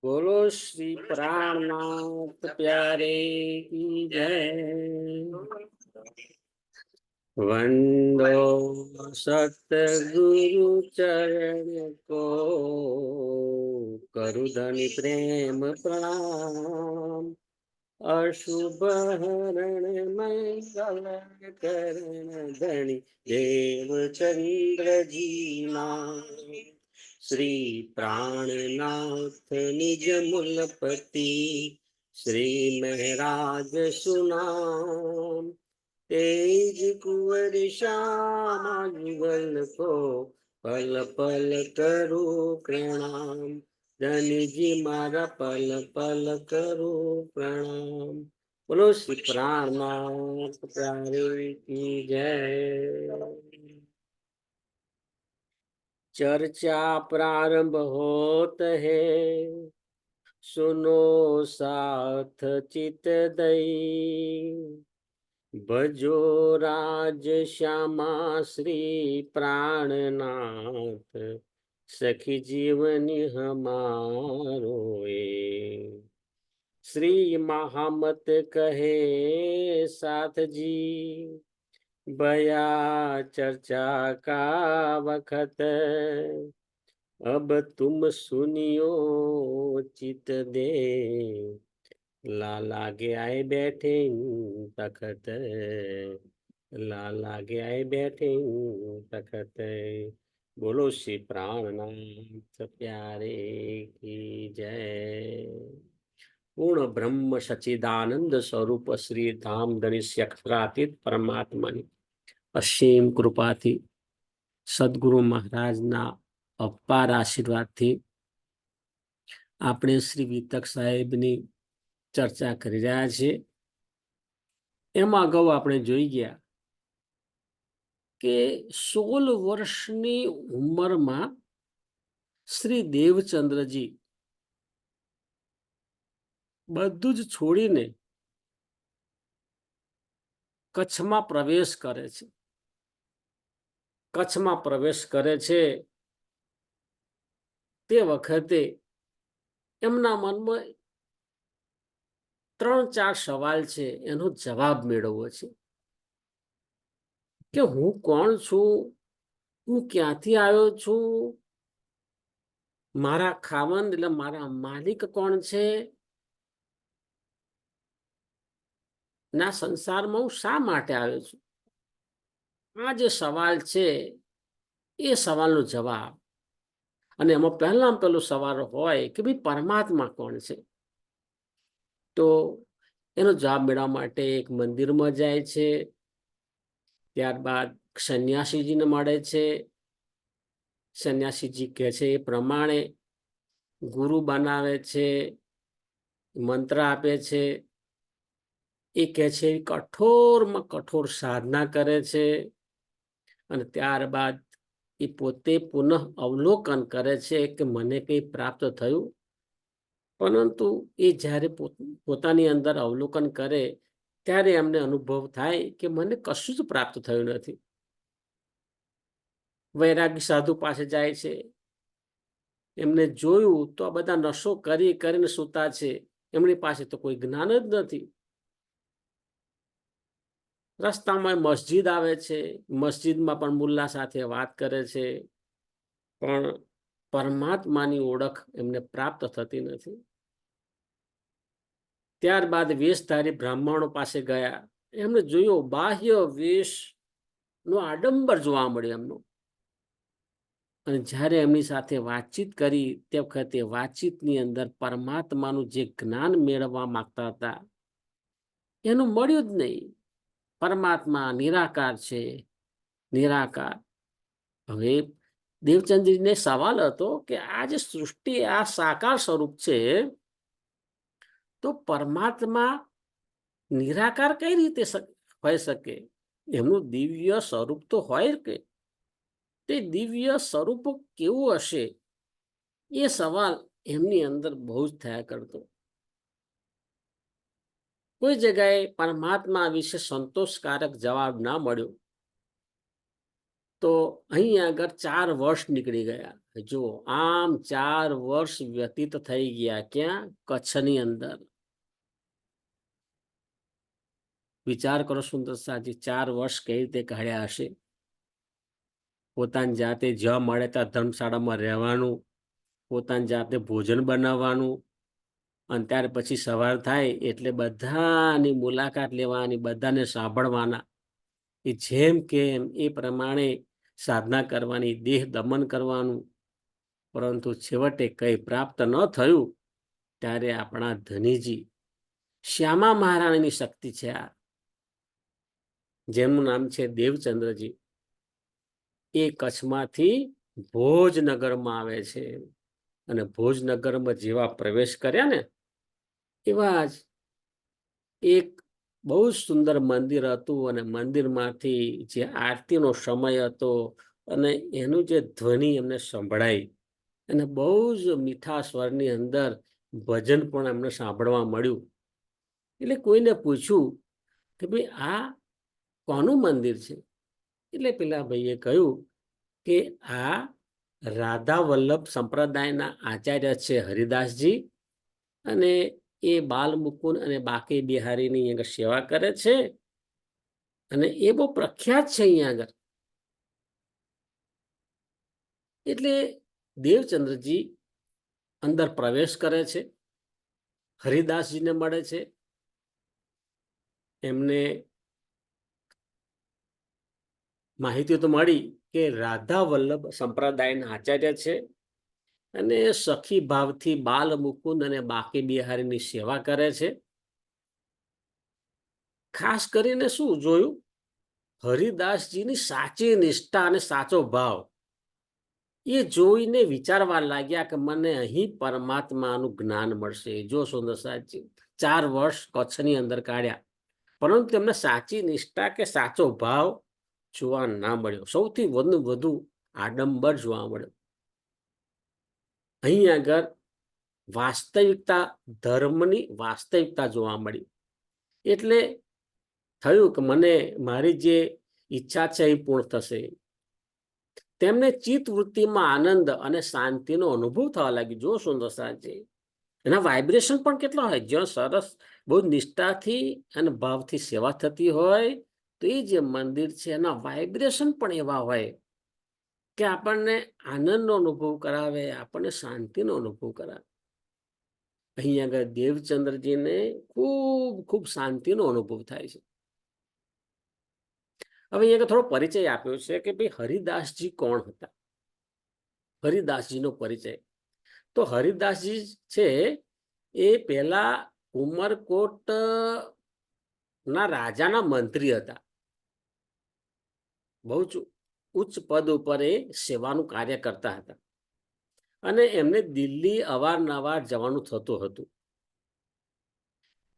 बोलो श्री प्राणनाथ प्यारे की जय। वंदो सतगुरु चरण को, करुधनि प्रेम प्रणाम। अशुभ हरण मंगल करण धनि देव चंद्र जी नाम। श्री प्राणनाथ निज मूलपति, श्री महराज सुनाम। तेज कुंवर श्याम युगल को, पल पल करो प्रणाम। धनी जी मारा पल पल करो प्रणाम। बोलो श्री प्राणनाथ प्यारे की जय। चर्चा प्रारंभ होत है, सुनो साथ चित दई। भजो राज श्यामा श्री प्राणनाथ, सखी जीवनी हमारो ए। श्री महामत कहे साथ जी, बया चर्चा का वखत। अब तुम सुनियो चित दे, लाल आगे आए बैठे तखत। लाल आगे आए बैठे तखत। बोलो श्री प्राणनाथ प्यारे की जय। पूर्ण ब्रह्म सच्चिदानंद स्वरूप श्री धाम धनिष्य अक्षरातीत પરમાત્માની અસીમ કૃપાથી, સદગુરુ મહારાજના અપાર આશીર્વાદથી આપણે શ્રી વિતક સાહેબની ચર્ચા કરી રહ્યા છીએ. એમાં અગાઉ આપણે જોઈ ગયા કે 16 વર્ષની ઉંમરમાં શ્રી દેવચંદ્રજી બધું જ છોડીને કચ્છમાં પ્રવેશ કરે છે. કચ્છમાં પ્રવેશ કરે છે તે વખતે એમના મનમાં 3-4 સવાલ છે, એનો જવાબ મેળવવો છે કે હું કોણ છું, હું ક્યાંથી આવ્યો છું, મારા ખાવંદ એટલે મારા માલિક કોણ છે, ના સંસારમાં હું શા માટે આવ્યો છું. આ જે સવાલ છે એ સવાલનો જવાબ. અને એમાં પહેલામાં પહેલો સવાલ હોય કે ભાઈ પરમાત્મા કોણ છે. તો એનો જવાબ મેળવવા માટે એક મંદિરમાં જાય છે. ત્યારબાદ સંન્યાસીજીને મળે છે. સંન્યાસીજી કહે છે એ પ્રમાણે ગુરુ બનાવે છે, મંત્ર આપે છે. એ કહે છે કઠોરમાં કઠોર સાધના કરે છે. અને ત્યારબાદ એ પોતે પુનઃ અવલોકન કરે છે કે મને કંઈ પ્રાપ્ત થયું. પરંતુ એ જ્યારે પોતાની અંદર અવલોકન કરે ત્યારે એમને અનુભવ થાય કે મને કશું જ પ્રાપ્ત થયું નથી. વૈરાગી સાધુ પાસે જાય છે. એમને જોયું તો આ બધા નશો કરીને સૂતા છે, એમની પાસે તો કોઈ જ્ઞાન જ નથી. રસ્તામાં મસ્જિદ આવે છે, મસ્જિદમાં પણ મુલ્લા સાથે વાત કરે છે, પણ પરમાત્માની ઓળખ એમને પ્રાપ્ત થતી નથી. ત્યારબાદ વેશધારી બ્રાહ્મણો પાસે ગયા. એમને જોયો બાહ્ય વેશનો આડંબર જોવા મળ્યો એમનો. અને જ્યારે એમની સાથે વાતચીત કરી તે વખતે વાતચીતની અંદર પરમાત્માનું જે જ્ઞાન મેળવવા માંગતા હતા એનું મળ્યું જ નહીં. પરમાત્મા નિરાકાર છે, નિરાકાર. હવે દેવચંદ્રજીને સવાલ હતો કે આ જે સૃષ્ટિ આ સાકાર સ્વરૂપ છે, તો પરમાત્મા નિરાકાર કઈ રીતે હોઈ શકે? એમનું દિવ્ય સ્વરૂપ તો હોય કે તે દિવ્ય સ્વરૂપ કેવું હશે? એ સવાલ એમની અંદર બહુ જ થયા કરતો. કોઈ જગ્યાએ પરમાત્મા વિશે સંતોષકારક જવાબ ના મળ્યો તો અહીં આગળ 4 વર્ષ નીકળી ગયા. જો આમ 4 વર્ષ વ્યતીત થઈ ગયા. ક્યાં? કચ્છની અંદર. વિચાર કરો સુંદર સાજી, 4 વર્ષ કઈ રીતે કાઢ્યા હશે. પોતાની જાતે જ્યાં મળે ત્યાં ધર્મશાળામાં રહેવાનું, પોતાની જાતે ભોજન બનાવવાનું, અને ત્યાર પછી સવાર થાય એટલે બધાની મુલાકાત લેવાની, બધાને સાંભળવાના. એ જેમ કે એ પ્રમાણે સાધના કરવાની, દેહ દમન કરવાનું. પરંતુ છેવટે કંઈ પ્રાપ્ત ન થયું ત્યારે આપણા ધનીજી શ્યામા મહારાણીની શક્તિ છે આ, જેમનું નામ છે દેવચંદ્રજી. એ કચ્છમાંથી ભોજનગરમાં આવે છે. અને ભોજનગરમાં જેવા પ્રવેશ કર્યા ને, એવા જ એક બહુ સુંદર મંદિર હતું. અને મંદિરમાંથી જે આરતીનો સમય હતો અને એનું જે ધ્વનિ એમને સંભળાઈ, અને બહુ જ મીઠા સ્વરની અંદર ભજન પણ એમને સાંભળવા મળ્યું. એટલે કોઈને પૂછ્યું કે ભાઈ આ કોનું મંદિર છે? એટલે પેલા ભાઈએ કહ્યું કે આ રાધા વલ્લભ સંપ્રદાયના આચાર્ય છે હરિદાસજી, અને એ બાલ મુકુંદ અને બાકી બિહારીની આગળ સેવા કરે છે, અને એ બહુ પ્રખ્યાત છે અહીંયા આગળ. એટલે દેવચંદ્રજી અંદર પ્રવેશ કરે છે, હરિદાસજીને મળે છે. એમને માહિતી તો મળી કે રાધા વલ્લભ સંપ્રદાયના આચાર્ય છે, અને સખી ભાવથી બાલ મુકુંદ અને બાકી બિહારીની સેવા કરે છે. ખાસ કરીને શું જોયું? હરિદાસજીની સાચી નિષ્ઠા અને સાચો ભાવ એ જોઈને વિચારવા લાગ્યા કે મને અહીં પરમાત્માનું જ્ઞાન મળશે. જો સુંદર સાહેબજી 4 વર્ષ કચ્છની અંદર કાઢ્યા, પરંતુ તેમને સાચી નિષ્ઠા કે સાચો ભાવ જોવા ના મળ્યો. સૌથી વધુ આડંબર જોવા મળ્યો. અહીં આગળ વાસ્તવિકતા, ધર્મની વાસ્તવિકતા જોવા મળી. એટલે થયું કે મને મારી જે ઈચ્છા છે એ પૂર્ણ થશે. તેમને ચિત્તવૃત્તિમાં આનંદ અને શાંતિનો અનુભવ થવા લાગ્યો. જો સુંદર સાહેબજી, એના વાઇબ્રેશન પણ કેટલા હોય. જ્યાં સરસ બહુ નિષ્ઠાથી અને ભાવથી સેવા થતી હોય, તો એ જે મંદિર છે એના વાઇબ્રેશન પણ એવા હોય કે આપણને આનંદનો અનુભવ કરાવે, આપણને શાંતિનો અનુભવ કરાવે. અહીં આગળ દેવચંદ્રજીને ખૂબ ખૂબ શાંતિનો અનુભવ થાય છે. હવે અહીંયા થોડો પરિચય આપ્યો છે કે ભાઈ હરિદાસજી કોણ હતા. હરિદાસજીનો પરિચય તો હરિદાસજી છે એ પહેલા ઉમરકોટ ના રાજાના મંત્રી હતા. બહુ જ ઉચ્ચ પદ ઉપર એ સેવાનું કાર્ય કરતા હતા, અને એમને દિલ્હી અવારનવાર જવાનું થતું હતું.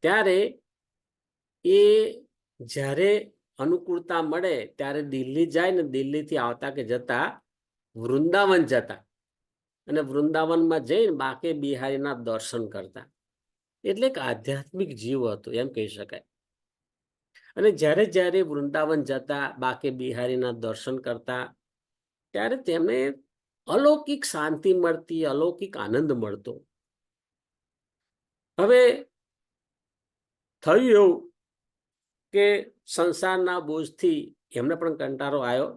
ત્યારે એ જ્યારે અનુકૂળતા મળે ત્યારે દિલ્હી જાય, ને દિલ્હીથી આવતા કે જતા વૃંદાવન જતા, અને વૃંદાવનમાં જઈને બાકે બિહારીના દર્શન કરતા. એટલે એક આધ્યાત્મિક જીવ હતો એમ કહી શકાય. અને જ્યારે જ્યારે વૃંદાવન જતા, બાકે બિહારીના દર્શન કરતા, ત્યારે તેમને અલૌકિક શાંતિ મળતી, અલૌકિક આનંદ મળતો. હવે થયું એવું કે સંસારના બોજથી એમને પણ કંટાળો આવ્યો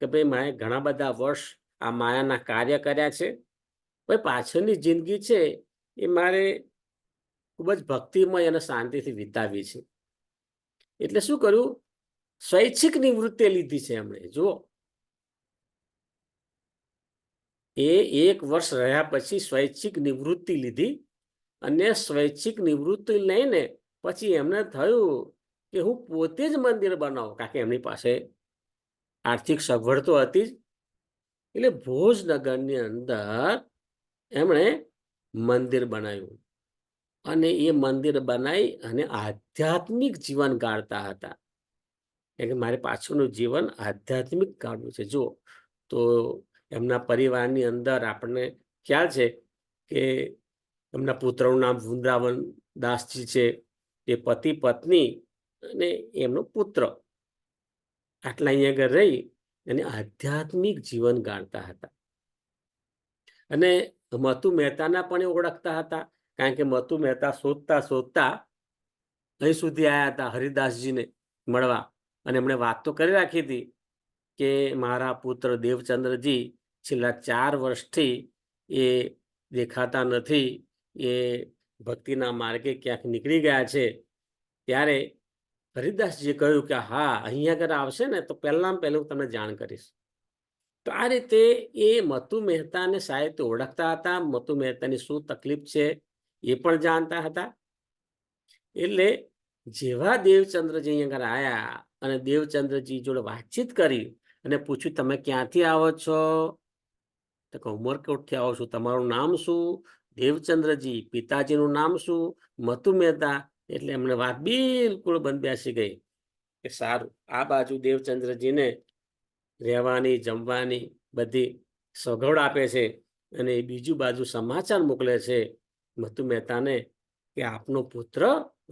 કે ભાઈ મારે ઘણા બધા વર્ષ આ માયાના કાર્ય કર્યા છે, ભાઈ પાછળની જિંદગી છે એ મારે ખૂબ જ ભક્તિમય અને શાંતિથી વિતાવી છે. એટલે શું કર્યું? સ્વૈચ્છિક નિવૃત્તિ લીધી છે એમણે. જુઓ, એ 1 વર્ષ રહ્યા પછી સ્વૈચ્છિક નિવૃત્તિ લીધી, અને સ્વૈચ્છિક નિવૃત્તિ લઈને પછી એમને થયું કે હું પોતે જ મંદિર બનાવું, કારણ કે એમની પાસે આર્થિક સગવડ તો હતી જ. એટલે ભોજનગરની અંદર એમણે મંદિર બનાવ્યું, અને એ મંદિર બનાવી અને આધ્યાત્મિક જીવન ગાળતા હતા. એટલે મારે પાછળનું જીવન આધ્યાત્મિક કાઢવું છે. જુઓ, તો એમના પરિવારની અંદર આપણને ખ્યાલ છે કે એમના પુત્રનું નામ વૃંદાવન દાસજી છે. એ પતિ પત્ની અને એમનો પુત્ર આટલા અહીંયા આગળ રહી અને આધ્યાત્મિક જીવન ગાળતા હતા. અને મતુ મહેતાના પણ એ ઓળખતા હતા, કારણ કે મતુ મહેતા શોધતા શોધતા અહીં સુધી આવ્યા હતા હરિદાસજીને મળવા. અને એમણે વાત તો કરી રાખી હતી કે મારા પુત્ર દેવચંદ્રજી છેલ્લા 4 વર્ષથી એ દેખાતા નથી, એ ભક્તિના માર્ગે ક્યાંક નીકળી ગયા છે. ત્યારે હરિદાસજીએ કહ્યું કે હા, અહીંયા આગળ આવશે ને તો પહેલાં હું તમને જાણ કરીશ. તો આ રીતે એ મતુ મહેતાને સાહેબ ઓળખતા હતા. મતુ મહેતાની શું તકલીફ છે એ પણ જાણતા હતા. એટલે જેવા દેવચંદ્રજી અહીંયા આગળ આવ્યા અને દેવચંદ્રજી જોડે વાતચીત કરી અને પૂછ્યું, તમે ક્યાંથી આવો છો? તો કે ઉમરકોટથી આવો છું. તમારું નામ શું? દેવચંદ્રજી. પિતાજીનું નામ શું? મતુ મહેતા. એટલે એમને વાત બિલકુલ બંધ બેસી ગઈ કે સારું, આ બાજુ દેવચંદ્રજીને રહેવાની, જમવાની બધી સગવડ આપે છે અને બીજું બાજુ સમાચાર મોકલે છે મતુ મહેતાને કે આપનો પુત્ર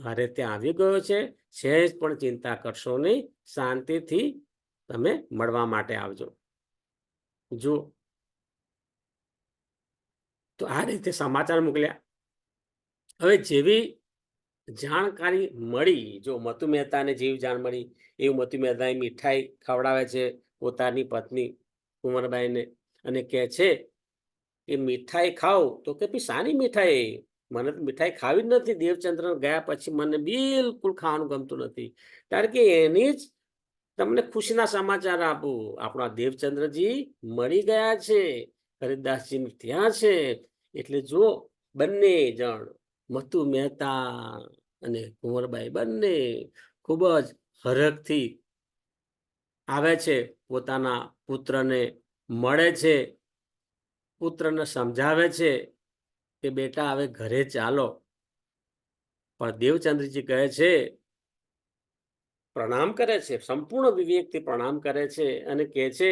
મારે ત્યાં આવી ગયો છે, સહેજ પણ ચિંતા કરશો નહીં, શાંતિથી તમે મળવા માટે આવજો. જો તો આ રીતે સમાચાર મોકલ્યા. હવે જેવી જાણકારી મળી, જો મતુ મહેતાને જેવી જાણ મળી એવું મતુ મહેતાએ મીઠાઈ ખવડાવે છે પોતાની પત્ની કુંવરબાઈને અને કહે છે કે મીઠાઈ ખાઓ. તો કે ભાઈ શાની મીઠાઈ? મને તો મીઠાઈ ખાવી જ નથી. દેવચંદ્ર ગયા પછી મને બિલકુલ ખાવાનું ગમતું નથી. કારણ કે એની જ તમને ખુશીના સમાચાર આપું. આપણા દેવચંદ્રજી મળી ગયા છે, હરિદાસજી ત્યાં છે. એટલે જો બંને જણ મતુ મહેતા અને કુંવરબાઈ બંને ખૂબ જ હરખથી આવે છે, પોતાના પુત્રને મળે છે, પુત્રને સમજાવે છે કે બેટા હવે ઘરે ચાલો. પણ દેવચંદ્રજી કહે છે, પ્રણામ કરે છે, સંપૂર્ણ વિવેકથી પ્રણામ કરે છે અને કહે છે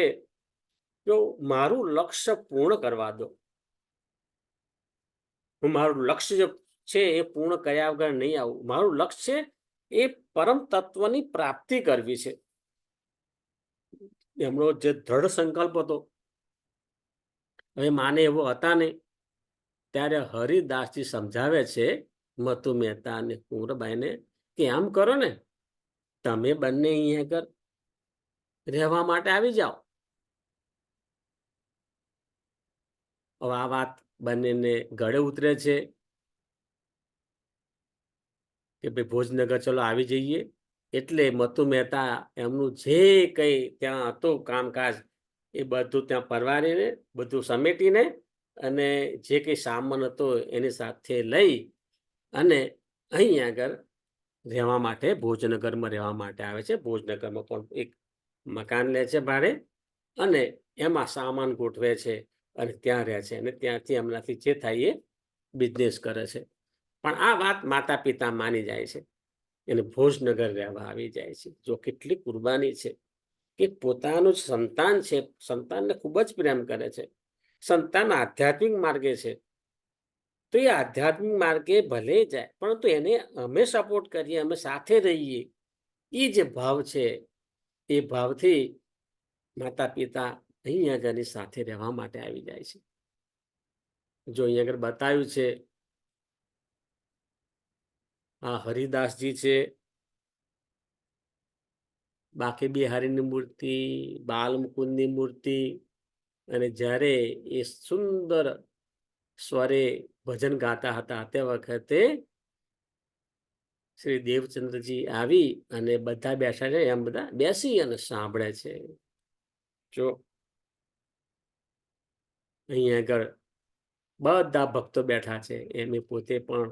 જો મારું લક્ષ્ય પૂર્ણ કરવા દો. હું મારું લક્ષ્ય છે એ પૂર્ણ કર્યા વગર નહીં આવું. મારું લક્ષ્ય એ પરમ તત્વની પ્રાપ્તિ કરવી છે. એમનો જે દ્રઢ સંકલ્પ હતો, હવે માને એવો હતા નહીં. ત્યારે હરિદાસજી સમજાવે છે મતુ મહેતા અને કુંવરબાઈને કે આમ કરો ને, તમે બંને અહીંયા આગળ રહેવા માટે આવી જાઓ. હવે આ વાત બંનેને ગળે ઉતરે છે કે ભાઈ ભોજનગર ચલો આવી જઈએ. એટલે મતુ મહેતા એમનું જે કંઈ ત્યાં હતું કામકાજ એ બધું ત્યાં પરવારીને, બધું સમેટીને અને જે કંઈ સામાન હતો એની સાથે લઈ અને અહીં આગળ રહેવા માટે ભોજનગરમાં રહેવા માટે આવે છે. ભોજનગરમાં પણ એક મકાન લે છે ભાડે અને એમાં સામાન ગોઠવે છે અને ત્યાં રહે છે અને ત્યાંથી એમનાથી જે થાય એ બિઝનેસ કરે છે. પણ આ વાત માતા પિતા માની જાય છે અને ભોજનગર રહેવા આવી જાય છે. જો કેટલી કુરબાની છે કે પોતાનું સંતાન છે, સંતાનને ખૂબ જ પ્રેમ કરે છે, સંતાન આધ્યાત્મિક માર્ગે છે, તો એ આધ્યાત્મિક માર્ગે ભલે જાય પરંતુ એને અમે સપોર્ટ કરીએ, અમે સાથે રહીએ, એ જે ભાવ છે એ ભાવથી માતા પિતા અહીં આગળની સાથે રહેવા માટે આવી જાય છે. જો અહીં આગળ બતાવ્યું છે, આ હરિદાસજી છે, બાકી બિહારીની મૂર્તિ, બાલમુકુંદની મૂર્તિ, અને જ્યારે એ સુંદર સ્વરે ભજન ગાતા હતા તે વખતે શ્રી દેવચંદ્રજી આવી અને બધા બેઠા છે એમ બધા બેસી અને સાંભળે છે. જો અહીં આગળ બધા ભક્તો બેઠા છે, એમ પોતે પણ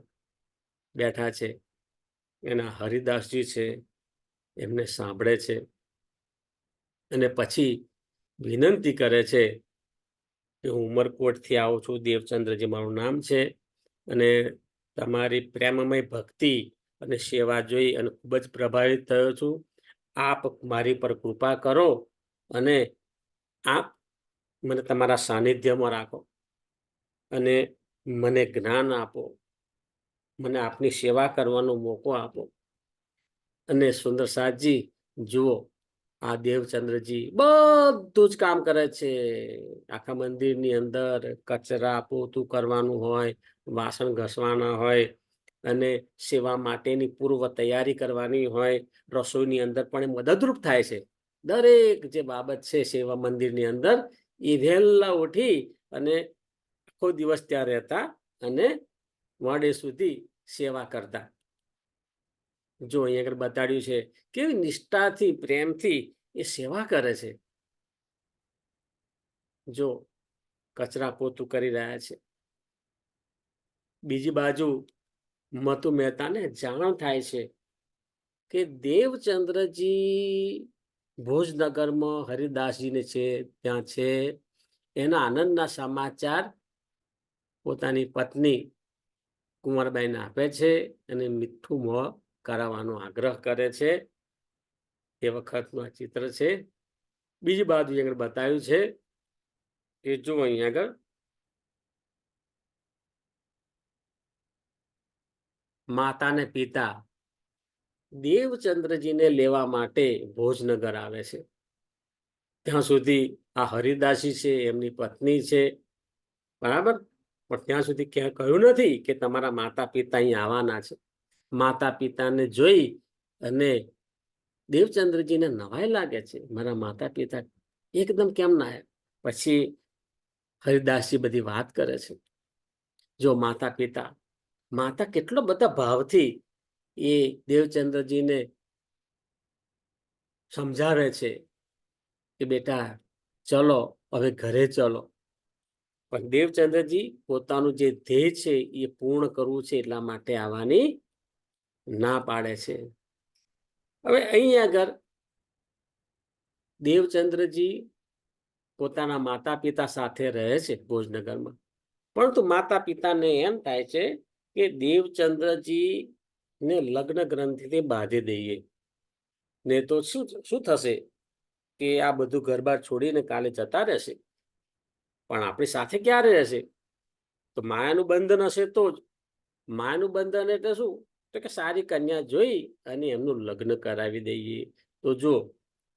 બેઠા છે, એના હરિદાસજી છે એમને સાંભળે છે અને પછી વિનંતી કરે છે કે હું ઉમરકોટથી આવું છું, દેવચંદ્રજી મારું નામ છે અને તમારી પ્રેમમય ભક્તિ અને સેવા જોઈ અને ખૂબ જ પ્રભાવિત થયો છું. આપ મારી પર કૃપા કરો અને આપ મને તમારા સાનિધ્યમાં રાખો અને મને જ્ઞાન આપો, મને આપની સેવા કરવાનો મોકો આપો. અને સુંદર સાજી જુઓ, આ દેવચંદ્રજી બધું જ કામ કરે છે. આખા મંદિરની અંદર કચરા પોતું કરવાનું હોય, વાસણ ઘસવાના હોય, અને સેવા માટેની પૂર્વ તૈયારી કરવાની હોય, રસોઈની અંદર પણ મદદરૂપ થાય છે. દરેક જે બાબત છે સેવા મંદિરની અંદર, એ વહેલા ઉઠી અને આખો દિવસ ત્યાં રહેતા અને મોડે સુધી સેવા કરતા. જો અહીંયા આગળ બતાડ્યું છે કેવી નિષ્ઠાથી, પ્રેમથી એ સેવા કરે છે. જો કચરા પોતું કરી રહ્યા છે. બીજી બાજુ મતુ મહેતાને જાણ થાય છે કે દેવચંદ્રજી ભોજનગરમાં હરિદાસજીને છે ત્યાં છે. એના આનંદના સમાચાર પોતાની પત્ની કુંવરબાઈને આપે છે અને મીઠું મોં કરાવવાનો આગ્રહ કરે છે. એ વખતનું આ ચિત્ર છે. બીજી બાજુ આગળ બતાવ્યું છે કે જો અહીંયા આગળ માતા ને પિતા દેવચંદ્રજીને લેવા માટે ભોજનગર આવે છે. ત્યાં સુધી આ હરિદાસી છે, એમની પત્ની છે, બરાબર, પણ ત્યાં સુધી ક્યાં કહ્યું નથી કે તમારા માતા પિતા અહીં આવવાના છે. માતા પિતાને જોઈ અને દેવચંદ્રજીને નવાઈ લાગે છે, મારા માતા પિતા એકદમ કેમ ના આવ્યા. પછી હરિદાસજી બધી વાત કરે છે. જો માતા કેટલો બધા ભાવથી એ દેવચંદ્રજીને સમજાવે છે કે બેટા ચલો હવે ઘરે ચલો. પણ દેવચંદ્રજી પોતાનું જે ધ્યેય છે એ પૂર્ણ કરવું છે એટલા માટે આવવાની ના પાડે છે. હવે અહીં આગળ દેવચંદ્રજી પોતાના માતા પિતા સાથે રહે છે ભોજનગરમાં, પરંતુ માતા પિતાને એમ થાય છે કે દેવચંદ્રજી ને લગ્ન ગ્રંથિથી બાંધી દઈએ, ને તો શું થશે કે આ બધું ઘરબાર છોડીને કાલે જતા રહેશે, પણ આપણી સાથે ક્યારે રહેશે? તો માયાનું બંધન હશે તો જ. માયાનું બંધન એટલે શું? તો કે સારી કન્યા જોઈ અને એમનું લગ્ન કરાવી દઈએ. તો જો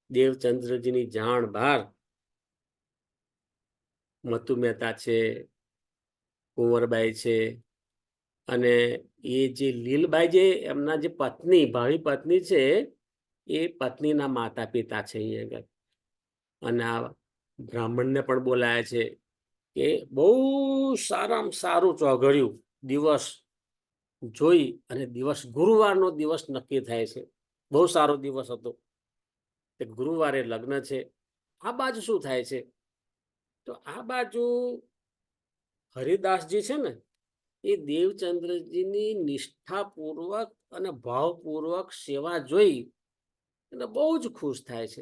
દેવચંદ્રજીની જાણ બહાર મતુ મહેતા છે, કુંવરબાઈ છે, અને એ જે લીલબાઈ જે એમના જે પત્ની, ભાવિ પત્ની છે, એ પત્નીના માતા પિતા છે અહીંયા આગળ. અને આ બ્રાહ્મણને પણ બોલાયા છે કે બહુ સારામાં સારું ચોઘડિયું દિવસ જોઈ અને દિવસ ગુરુવારનો દિવસ નક્કી થાય છે. બહુ સારો દિવસ હતો, તે ગુરુવારે લગ્ન છે. આ બાજુ શું થાય છે? તો આ બાજુ હરિદાસજી છે ને, એ દેવચંદ્રજીની નિષ્ઠાપૂર્વક અને ભાવપૂર્વક સેવા જોઈ અને બહુ જ ખુશ થાય છે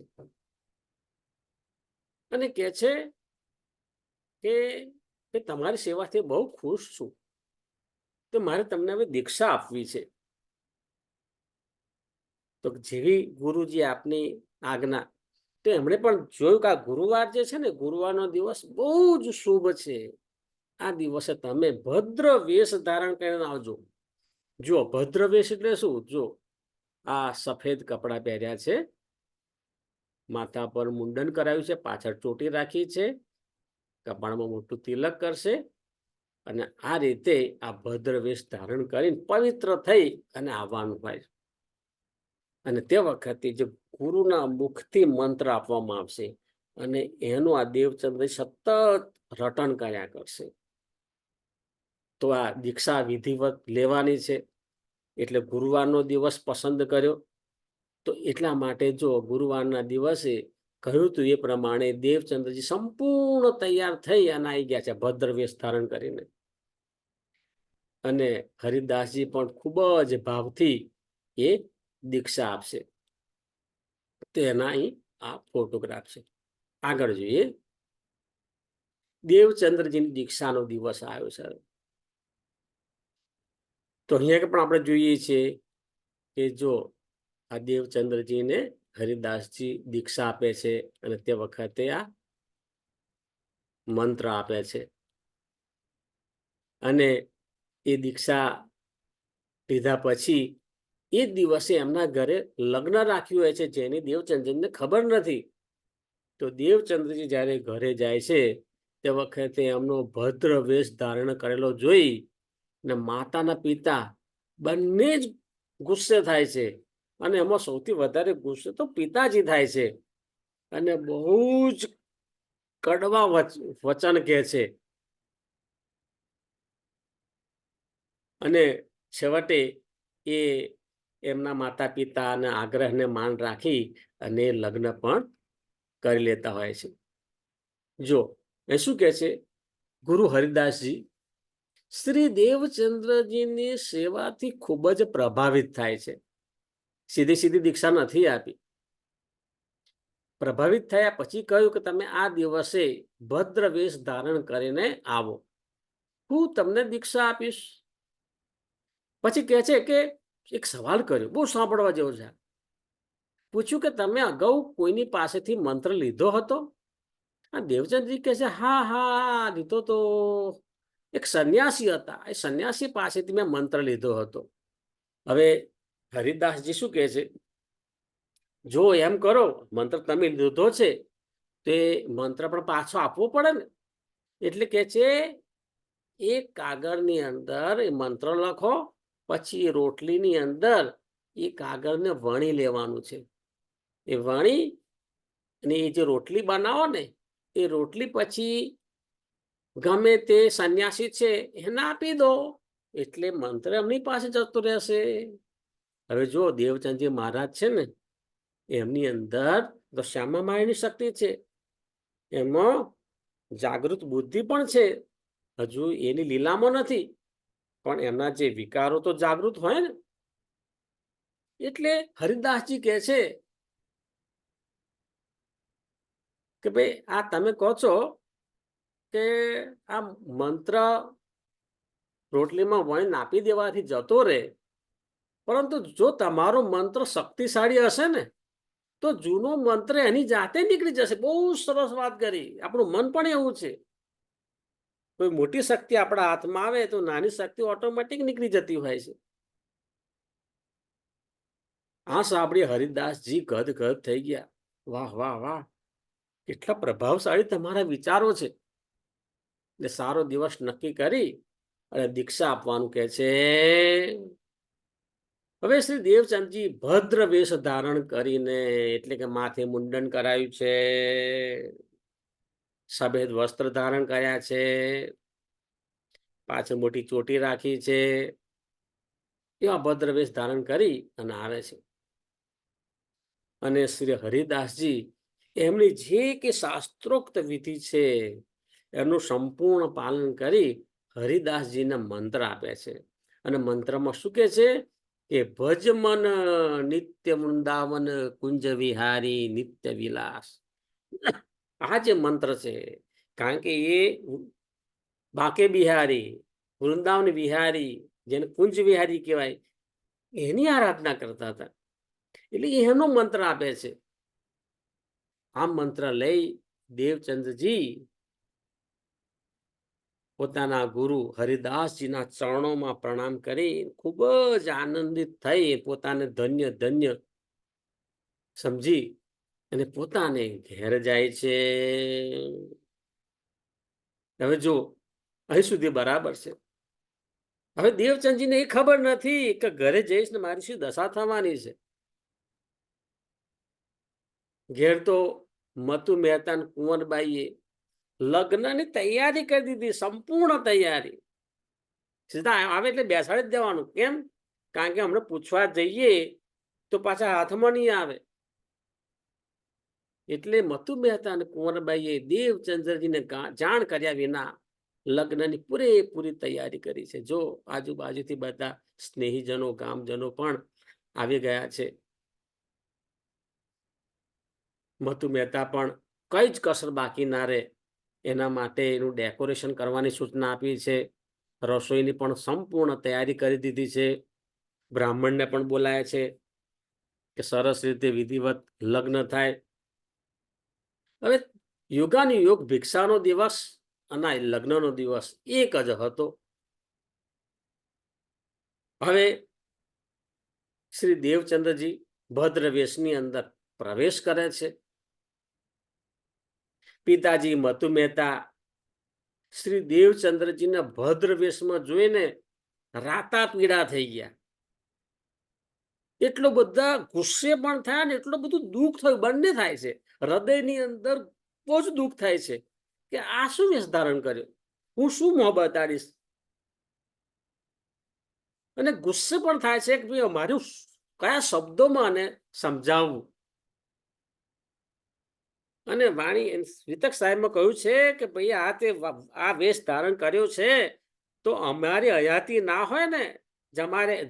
અને કહે છે કે તમારી સેવાથી બહુ ખુશ છું, તો મારે તમને હવે દીક્ષા આપવી છે. તો જેવી ગુરુજી આપની આજ્ઞા. તો એમણે પણ જોયું કે આ ગુરુવાર જે છે ને, ગુરુવારનો દિવસ બહુ જ શુભ છે. આ દિવસે તમે ભદ્ર વેશ ધારણ કરીને આવજો. જો ભદ્ર વેશ એટલે શું? જો આ સફેદ કપડાં પહેર્યા છે, માથા પર મુંડન કરાવ્યું છે, પાછળ ચોટી રાખી છે, કપાળમાં મોટું તિલક કરશે, અને આ રીતે આ ભદ્ર વેશ ધારણ કરીને પવિત્ર થઈ અને આવવાનું હોય. અને તે વખતે જે ગુરુના મુખથી મંત્ર આપવામાં આવશે અને એનું આ દેવચંદ્ર સતત રટણ કર્યા કરશે. તો આ દીક્ષા વિધિવત લેવાની છે, એટલે ગુરુવારનો દિવસ પસંદ કર્યો. તો એટલા માટે જો ગુરુવારના દિવસે કહ્યું હતું એ પ્રમાણે દેવચંદ્રજી સંપૂર્ણ તૈયાર થઈ અને આવી ગયા છે ભદ્ર વેશ ધારણ કરીને. અને હરિદાસજી પણ ખૂબ જ ભાવથી એ દીક્ષા આપશે. તેના અહીં આ ફોટોગ્રાફ છે. આગળ જોઈએ. દેવચંદ્રજીની દીક્ષાનો દિવસ આવ્યો છે. તો અહીંયા પણ આપણે જોઈએ છીએ કે જો આ દેવચંદ્રજીને હરિદાસજી દીક્ષા આપે છે અને તે વખતે આ મંત્ર આપે છે. અને એ દીક્ષા લીધા પછી એ દિવસે એમના ઘરે લગ્ન રાખ્યું હોય છે, જેની દેવચંદ્રજીને ખબર નથી. તો દેવચંદ્રજી જ્યારે ઘરે જાય છે તે વખતે એમનો ભદ્ર વેશ ધારણ કરેલો જોઈ ને માતાના પિતા બંને જ ગુસ્સે થાય છે. અને એમાં સૌથી વધારે ગુસ્સે તો પિતાજી થાય છે અને બહુ જ કડવા વચન કહે છે. અને છેવટે એ એમના માતા પિતાના આગ્રહને માન રાખી અને લગ્ન પણ કરી લેતા હોય છે. જો એ શું કહે છે ગુરુ હરિદાસજી, શ્રી દેવચંદ્રજીની સેવાથી ખૂબ જ પ્રભાવિત થાય છે. સીધી સીધી દીક્ષા નથી આપી. પ્રભાવિત થયા પછી કહ્યું કે તમે આ દિવસે ભદ્ર વેશ ધારણ કરીને આવો, હું તમને દીક્ષા આપીશ. પછી કહે છે કે એક સવાલ કર્યો, બહુ સાંભળવા જેવો છે. પૂછ્યું કે તમે અગાઉ કોઈની પાસેથી મંત્ર લીધો હતો? આ દેવચંદ્રજી કહે છે હા હા લીધો તો. એક સંન્યાસી હતા, એ સંન્યાસી પાસેથી મેં મંત્ર લીધો હતો. હવે હરિદાસજી શું કહે છે, જો એમ કરો મંત્ર તમે લીધો છે તે મંત્ર પણ પાછો આપવો પડે ને. એટલે કે છે એક કાગળની અંદર એ મંત્ર લખો, પછી એ રોટલીની અંદર એ કાગળને વણી લેવાનું છે. એ વણી અને એ જે રોટલી બનાવો ને એ રોટલી પછી ગમે તે સંન્યાસી છે એને આપી દો, એટલે મંત્ર એમની પાસે જતો રહેશે. હવે જો દેવચંદજી મહારાજ છે ને એમની અંદર તો શ્યામા માયની શક્તિ છે, એમાં જાગૃત બુદ્ધિ પણ છે. હજુ એની લીલામાં નથી, પણ એમના જે વિકારો તો જાગૃત હોય ને. એટલે હરિદાસજી કહે છે કે ભાઈ આ તમે કહો છો કે આ મંત્ર રોટલીમાં વણી નાપી દેવાથી જતો રહે, પરંતુ જો તમારો મંત્ર શક્તિશાળી હશે ને તો જૂનો મંત્ર એની જાતે નીકળી જશે. બહુ સરસ વાત કરી. આપણું મન પણ એવું છે, કોઈ મોટી શક્તિ આપણા હાથમાં આવે તો નાની શક્તિ ઓટોમેટિક નીકળી જતી હોય છે. આ સાંભળી હરિદાસજી ગદગદ થઈ ગયા. વાહ વાહ વાહ, કેટલા પ્રભાવશાળી તમારા વિચારો છે. એટલે સારો દિવસ નક્કી કરી અને દીક્ષા આપવાનું કહે છે. હવે શ્રી દેવચંદજી ભદ્ર વેશ ધારણ કરીને, એટલે કે માથે મુંડન કરાયું છે, સફેદ વસ્ત્ર ધારણ કર્યા છે, પાછળ મોટી ચોટી રાખી છે, એવા ભદ્ર વેશ ધારણ કરી અને આવે છે. અને શ્રી હરિદાસજી એમની જે કે શાસ્ત્રોક્ત વિધિ છે એનું સંપૂર્ણ પાલન કરી હરિદાસજીને મંત્ર આપે છે. અને મંત્રમાં શું કે છે કે ભજ મન નિત્ય વૃંદાવન કુંજ વિહારી નિત્ય વિલાસ. આ જે મંત્ર છે, કારણ કે એ બાકે બિહારી, વૃંદાવન વિહારી, જેને કુંજ વિહારી કહેવાય, એની આરાધના કરતા હતા. એટલે એનો મંત્ર આપે છે. આ મંત્ર લઈ દેવચંદ્રજી પોતાના ગુરુ હરિદાસજીના ચરણોમાં પ્રણામ કરી ખૂબ જ આનંદિત થઈ પોતાને ધન્ય ધન્ય સમજી અને પોતાને ઘેર જાય છે. હવે જો અહીં સુધી બરાબર છે. હવે દેવચંદજીને એ ખબર નથી કે ઘરે જઈશ ને મારી શું દશા થવાની છે. ઘેર તો મતુ મહેતા કુંવરબાઈએ લગ્નની તૈયારી કરી દીધી, સંપૂર્ણ તૈયારી. સીધા આવે એટલે બેસાડી જ દેવાનું. કેમ? કારણ કે હમણાં પૂછવા જઈએ તો પાછા હાથમાં નહીં આવે. એટલે મતુ મહેતા અને કુંવરબાઈએ દેવચંદ્રજીને જાણ કર્યા વિના લગ્નની પૂરેપૂરી તૈયારી કરી છે. જો આજુબાજુથી બધા સ્નેહીજનો ગામજનો પણ આવી ગયા છે. મતુ મહેતા પણ કઈ જ કસર બાકી ના રહે એના માટે એનું ડેકોરેશન કરવાની સૂચના આપી છે. રસોઈની પણ સંપૂર્ણ તૈયારી કરી દીધી છે. બ્રાહ્મણને પણ બોલાયા છે કે સરસ રીતે વિધિવત લગ્ન થાય. હવે યોગાની યોગ ભિક્ષાનો દિવસ અને લગ્નનો દિવસ એક જ હતો. હવે શ્રી દેવચંદ્રજી ભદ્ર વેશની અંદર પ્રવેશ કરે છે. પિતાજી મતુ મહેતા શ્રી દેવચંદ્રજીને ભદ્ર વેશમાં જોઈને રાતા પીડા થઈ ગયા. એટલો બધા ગુસ્સે પણ થયા ને એટલું બધું દુઃખ થયું. બંને થાય છે. હૃદયની અંદર બહુ જ દુઃખ થાય છે કે આ શું વેશ ધારણ કર્યો, હું શું મોં બતાડીશ. અને ગુસ્સે પણ થાય છે કે ભાઈ મારું કયા શબ્દોમાં આને સમજાવવું. અને વાણી વિતક સાહેબમાં કહ્યું છે કે ભાઈ આ વેશ ધારણ કર્યો છે તો અમારી હયાતી ના હોય ને,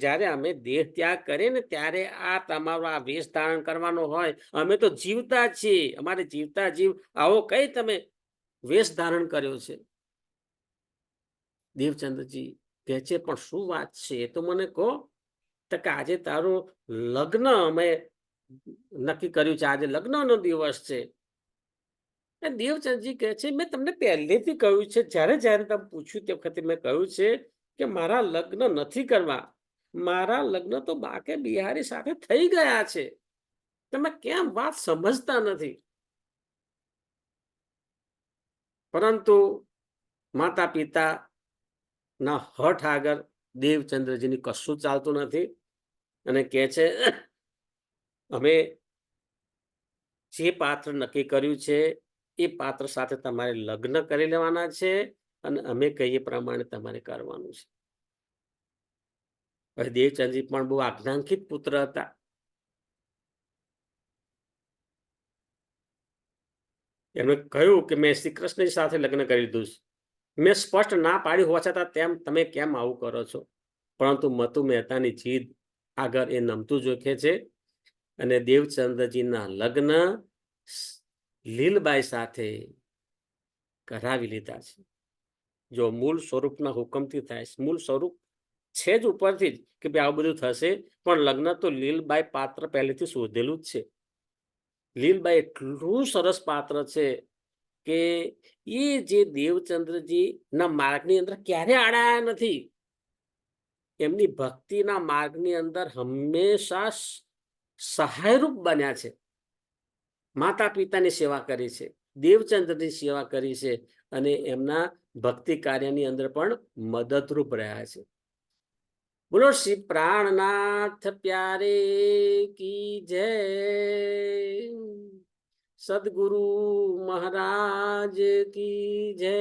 જ્યારે અમે દેહ ત્યાગ કરીએ ને ત્યારે આ તમારો આ વેશ ધારણ કરવાનો હોય. અમે તો જીવતા છીએ, અમારે જીવતા જીવ આવો કઈ તમે વેશ ધારણ કર્યો છે. દેવચંદ્રજી કહે છે પણ શું વાત છે એ તો મને કહો. તો કે આજે તારું લગ્ન અમે નક્કી કર્યું છે, આજે લગ્નનો દિવસ છે. દેવચંદજી કહે છે મેં તમને પહેલેથી કહ્યું છે, જ્યારે જ્યારે તમે પૂછ્યું તે વખતે મેં કહ્યું છે કે મારા લગ્ન નથી કરવા. મારા લગ્ન તો બાકે બિહારી સાથે થઈ ગયા છે. તમે કેમ વાત સમજતા નથી? પરંતુ માતા પિતા ના હઠ આગળ દેવચંદ્રજીની કશું ચાલતું નથી અને કહે છે અમે જે પાત્ર નક્કી કર્યું છે એ પાત્ર સાથે તમારે લગ્ન કરી લેવાના છે અને અમે કહીએ પ્રમાણે તમારે કરવાનું છે. હવે દેવચંદજી પણ બહુ આજ્ઞાંકિત પુત્ર હતા. એમણે કહ્યું કે મેં શ્રી કૃષ્ણજી સાથે લગ્ન કરી લીધું છે. મેં સ્પષ્ટ ના પાડી હોવા છતાં તમે કેમ આવું કરો છો? પરંતુ મતુ મહેતાની જીદ આગળ એ નમતું જોખે છે અને દેવચંદ્રજીના લગ્ન લીલબાઈ સાથે કરાવી લીધા છે. જો મૂળ સ્વરૂપના હુકમથી થાય, મૂળ સ્વરૂપ છે જ ઉપરથી જ કે ભાઈ આવું બધું થશે, પણ લગ્ન તો લીલબાઈ પાત્ર પહેલેથી શોધેલું જ છે. લીલબાઈ એટલું સરસ પાત્ર છે કે એ જે દેવચંદ્રજી ના માર્ગની અંદર ક્યારે આડાયા નથી. એમની ભક્તિના માર્ગની અંદર હંમેશા સહાયરૂપ બન્યા છે. માતા પિતાની સેવા કરી છે, દેવચંદ્રની સેવા કરી છે અને એમના ભક્તિ કાર્યની અંદર પણ મદદરૂપ રહ્યા છે. બોલો શ્રી પ્રાણનાથ પ્યારે કી જય, સદગુરુ મહારાજ કી જય,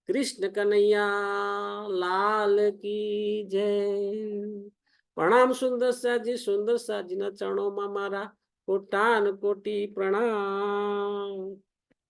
કૃષ્ણ કનૈયા લાલ કી જય. પ્રણામ સુંદર સાજી, સુંદર સાજીના ચરણોમાં મારા કોટાન કોટી પ્રણામ.